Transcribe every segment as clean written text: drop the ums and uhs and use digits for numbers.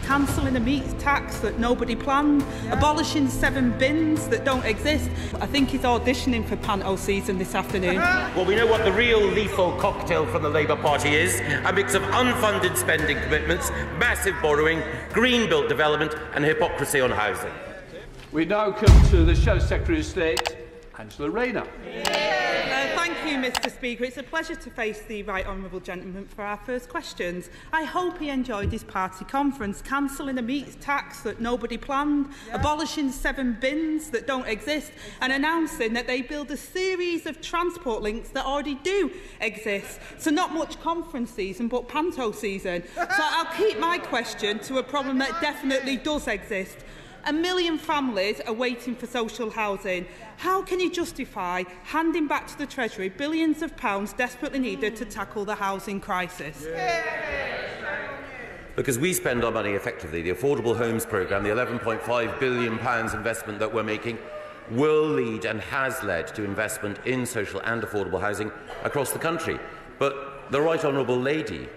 cancelling a meat tax that nobody planned, abolishing 7 bins that don't exist. I think he's auditioning for panto season this afternoon. Well, we know what the real lethal cocktail from the Labour Party is: a mix of unfunded spending commitments, massive borrowing, green-built development and hypocrisy on housing. We now come to the Shadow Secretary of State, Rayner. Thank you, Mr Speaker. It's a pleasure to face the Right Honourable Gentleman for our first questions. I hope he enjoyed his party conference, cancelling a meat tax that nobody planned, abolishing 7 bins that don't exist, and announcing that they build a series of transport links that already do exist. So not much conference season, but panto season. So I'll keep my question to a problem that definitely does exist. 1 million families are waiting for social housing. How can you justify handing back to the Treasury billions of pounds desperately needed to tackle the housing crisis? Because we spend our money effectively. The Affordable Homes Programme, the £11.5 billion investment that we're making, will lead and has led to investment in social and affordable housing across the country. But the Right Honourable Lady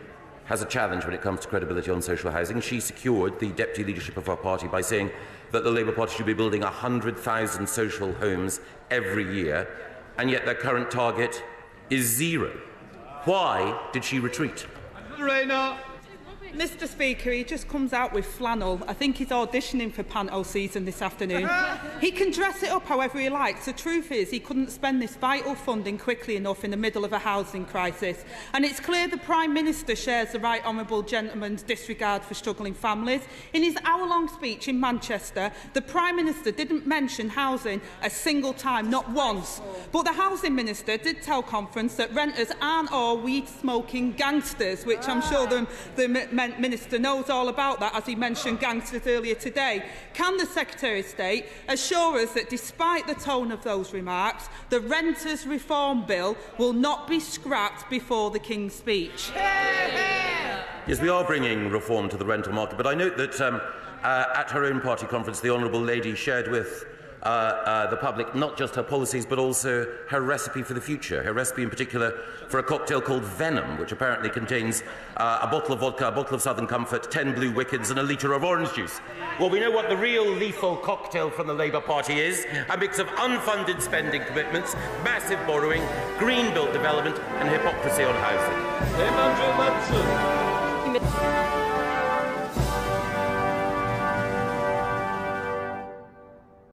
has a challenge when it comes to credibility on social housing. She secured the deputy leadership of our party by saying that the Labour Party should be building 100,000 social homes every year, and yet their current target is 0. Why did she retreat? Rayner. Mr Speaker, he just comes out with flannel. I think he's auditioning for panto season this afternoon. He can dress it up however he likes. The truth is he couldn't spend this vital funding quickly enough in the middle of a housing crisis. And it's clear the Prime Minister shares the Right Honourable Gentleman's disregard for struggling families. In his hour-long speech in Manchester, the Prime Minister didn't mention housing a single time, not once. But the Housing Minister did tell conference that renters aren't all weed-smoking gangsters, which I'm sure the Minister knows all about that, as he mentioned gangsters earlier today. Can the Secretary of State assure us that despite the tone of those remarks, the Renters Reform Bill will not be scrapped before the King's speech? Yes, we are bringing reform to the rental market, but I note that at her own party conference, the Honourable Lady shared with the public not just her policies but also her recipe for the future, her recipe in particular for a cocktail called Venom, which apparently contains a bottle of vodka, a bottle of Southern Comfort, 10 blue Wickeds and a litre of orange juice. Well, we know what the real lethal cocktail from the Labour Party is: a mix of unfunded spending commitments, massive borrowing, green-built development and hypocrisy on housing.